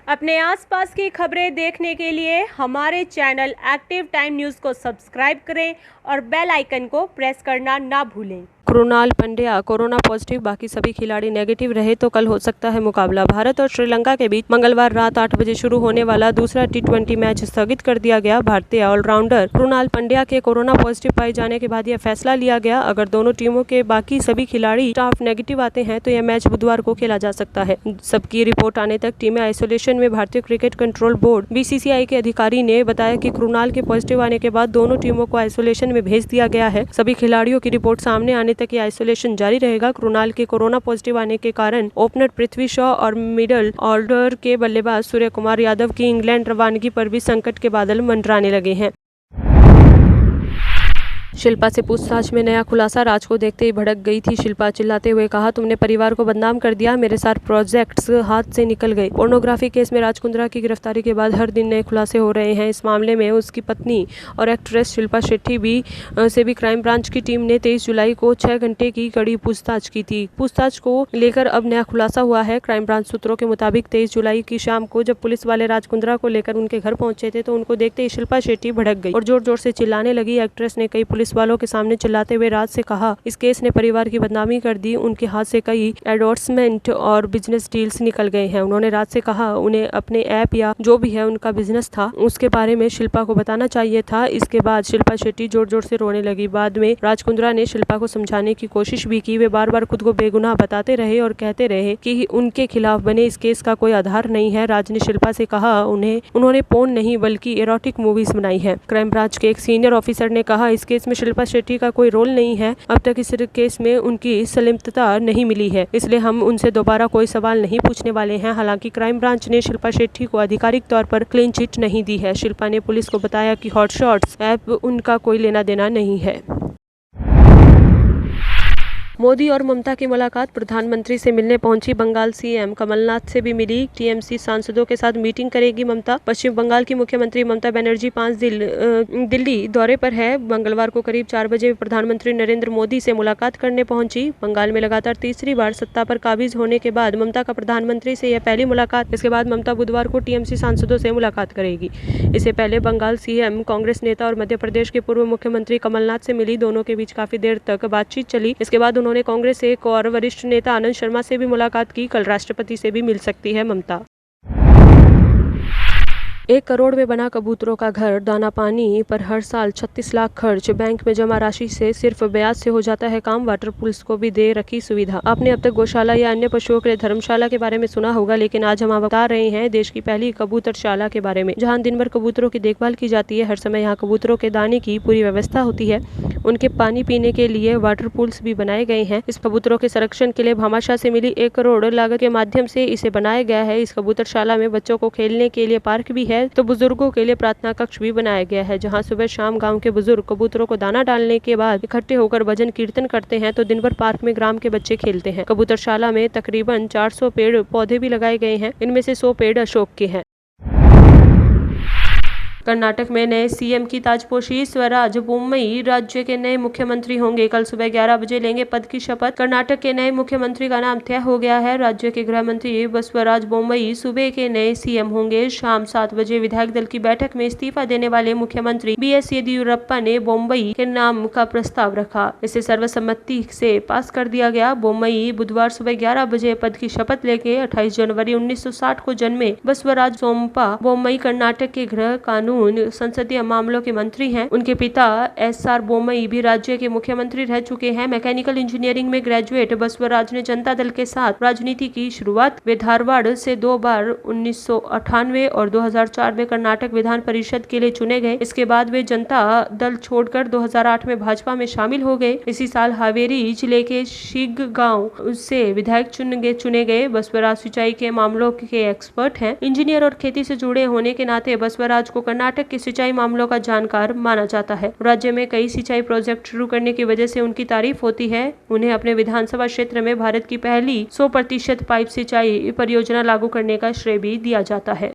अपने आसपास की खबरें देखने के लिए हमारे चैनल एक्टिव टाइम न्यूज़ को सब्सक्राइब करें और बेल आइकन को प्रेस करना ना भूलें। कृणाल पंड्या कोरोना पॉजिटिव, बाकी सभी खिलाड़ी नेगेटिव रहे तो कल हो सकता है मुकाबला। भारत और श्रीलंका के बीच मंगलवार रात 8 बजे शुरू होने वाला दूसरा T20 मैच स्थगित कर दिया गया। भारतीय ऑलराउंडर कृणाल पंड्या के कोरोना पॉजिटिव पाए जाने के बाद यह फैसला लिया गया। अगर दोनों टीमों के बाकी सभी खिलाड़ी स्टाफ नेगेटिव आते हैं तो यह मैच बुधवार को खेला जा सकता है। सबकी रिपोर्ट आने तक टीमें आइसोलेशन में। भारतीय क्रिकेट कंट्रोल बोर्ड BCCI के अधिकारी ने बताया कि कृणाल के पॉजिटिव आने के बाद दोनों टीमों को आइसोलेशन में भेज दिया गया है। सभी खिलाड़ियों की रिपोर्ट सामने आने तक ये आइसोलेशन जारी रहेगा। कृणाल के कोरोना पॉजिटिव आने के कारण ओपनर पृथ्वी शॉ और मिडल ऑर्डर के बल्लेबाज सूर्य कुमार यादव की इंग्लैंड रवानगी पर भी संकट के बादल मंडराने लगे हैं। शिल्पा से पूछताछ में नया खुलासा। राज को देखते ही भड़क गई थी शिल्पा, चिल्लाते हुए कहा, तुमने परिवार को बदनाम कर दिया, मेरे सारे प्रोजेक्ट्स हाथ से निकल गए। पोर्नोग्राफी केस में राज कुंद्रा की गिरफ्तारी के बाद हर दिन नए खुलासे हो रहे हैं। इस मामले में उसकी पत्नी और एक्ट्रेस शिल्पा शेट्टी से भी क्राइम ब्रांच की टीम ने 23 जुलाई को 6 घंटे की कड़ी पूछताछ की थी। पूछताछ को लेकर अब नया खुलासा हुआ है। क्राइम ब्रांच सूत्रों के मुताबिक 23 जुलाई की शाम को जब पुलिस वाले राज कुंद्रा को लेकर उनके घर पहुंचे थे तो उनको देखते ही शिल्पा शेट्टी भड़क गई और जोर जोर से चिल्लाने लगी। एक्ट्रेस ने कई पुलिस वालों के सामने चिल्लाते हुए राज से कहा, इस केस ने परिवार की बदनामी कर दी, उनके हाथ से कई एंडोर्समेंट और बिजनेस डील्स निकल गए हैं। उन्होंने राज से कहा उन्हें अपने ऐप या जो भी है उनका बिजनेस था उसके बारे में शिल्पा को बताना चाहिए था। इसके बाद शिल्पा शेट्टी जोर जोर से रोने लगी। बाद में राज कुंद्रा ने शिल्पा को समझाने की कोशिश भी की। वे बार बार खुद को बेगुनाह बताते रहे और कहते रहे कि उनके खिलाफ बने इस केस का कोई आधार नहीं है। राज ने शिल्पा से कहा उन्होंने पोर्न नहीं बल्कि एरोटिक मूवीज बनाई है। क्राइम ब्रांच के एक सीनियर ऑफिसर ने कहा, इस केस में शिल्पा शेट्टी का कोई रोल नहीं है। अब तक इस केस में उनकी संलिप्तता नहीं मिली है, इसलिए हम उनसे दोबारा कोई सवाल नहीं पूछने वाले हैं। हालांकि क्राइम ब्रांच ने शिल्पा शेट्टी को आधिकारिक तौर पर क्लीन चिट नहीं दी है। शिल्पा ने पुलिस को बताया कि हॉटशॉट्स ऐप उनका कोई लेना देना नहीं है। मोदी और ममता की मुलाकात। प्रधानमंत्री से मिलने पहुंची बंगाल CM, कमलनाथ से भी मिली। TMC सांसदों के साथ मीटिंग करेगी ममता। पश्चिम बंगाल की मुख्यमंत्री ममता बनर्जी 5 दिन दिल्ली दौरे पर है। मंगलवार को करीब 4 बजे प्रधानमंत्री नरेंद्र मोदी से मुलाकात करने पहुंची। बंगाल में लगातार तीसरी बार सत्ता पर काबिज होने के बाद ममता का प्रधानमंत्री से यह पहली मुलाकात। इसके बाद ममता बुधवार को TMC सांसदों से मुलाकात करेगी। इससे पहले बंगाल CM कांग्रेस नेता और मध्य प्रदेश के पूर्व मुख्यमंत्री कमलनाथ से मिली। दोनों के बीच काफी देर तक बातचीत चली। इसके बाद उन्होंने कांग्रेस एक और वरिष्ठ नेता आनंद शर्मा से भी मुलाकात की। कल राष्ट्रपति से भी मिल सकती है ममता। 1 करोड़ में बना कबूतरों का घर। दाना पानी पर हर साल 36 लाख खर्च। बैंक में जमा राशि से सिर्फ ब्याज से हो जाता है काम। वाटर पुलिस को भी दे रखी सुविधा। आपने अब तक गौशाला या अन्य पशुओं के लिए धर्मशाला के बारे में सुना होगा, लेकिन आज हम बता रहे हैं देश की पहली कबूतरशाला के बारे में, जहां दिन भर कबूतरों की देखभाल की जाती है। हर समय यहाँ कबूतरों के दाने की पूरी व्यवस्था होती है। उनके पानी पीने के लिए वाटर पूल्स भी बनाए गए हैं। इस कबूतरों के संरक्षण के लिए भामाशाह से मिली 1 करोड़ लागत के माध्यम से इसे बनाया गया है। इस कबूतरशाला में बच्चों को खेलने के लिए पार्क भी है तो बुजुर्गों के लिए प्रार्थना कक्ष भी बनाया गया है, जहां सुबह शाम गांव के बुजुर्ग कबूतरों को दाना डालने के बाद इकट्ठे होकर भजन कीर्तन करते हैं तो दिन भर पार्क में ग्राम के बच्चे खेलते हैं। कबूतरशाला में तकरीबन 400 पेड़ पौधे भी लगाए गए हैं। इनमें से 100 पेड़ अशोक के हैं। कर्नाटक में नए CM की ताजपोशी। स्वराज बोम्मई राज्य के नए मुख्यमंत्री होंगे। कल सुबह 11 बजे लेंगे पद की शपथ। कर्नाटक के नए मुख्यमंत्री का नाम तय हो गया है। राज्य के गृह मंत्री बसवराज बोम्मई सूबे के नए CM होंगे। शाम 7 बजे विधायक दल की बैठक में इस्तीफा देने वाले मुख्यमंत्री BS येदियुरप्पा ने बोम्मई के नाम का प्रस्ताव रखा। इसे सर्वसम्मति से पास कर दिया गया। बोम्मई बुधवार सुबह 11 बजे पद की शपथ लेंगे। 28 जनवरी 1960 को जन्मे बसवराज सोमप्पा बोम्मई कर्नाटक के गृह कानून संसदीय मामलों के मंत्री हैं। उनके पिता SR बोम्मई भी राज्य के मुख्यमंत्री रह चुके हैं। मैकेनिकल इंजीनियरिंग में ग्रेजुएट बसवराज ने जनता दल के साथ राजनीति की शुरुआत। वे धारवाड़ से 2 बार 1998 और 2004 में कर्नाटक विधान परिषद के लिए चुने गए। इसके बाद वे जनता दल छोड़कर 2008 में भाजपा में शामिल हो गए। इसी साल हावेरी जिले के शिग्गांव से विधायक चुने गए। बसवराज सिंचाई के मामलों के एक्सपर्ट हैं। इंजीनियर और खेती से जुड़े होने के नाते बसवराज को कर्नाटक के सिंचाई मामलों का जानकार माना जाता है। राज्य में कई सिंचाई प्रोजेक्ट शुरू करने की वजह से उनकी तारीफ होती है। उन्हें अपने विधानसभा क्षेत्र में भारत की पहली 100% पाइप सिंचाई परियोजना लागू करने का श्रेय भी दिया जाता है।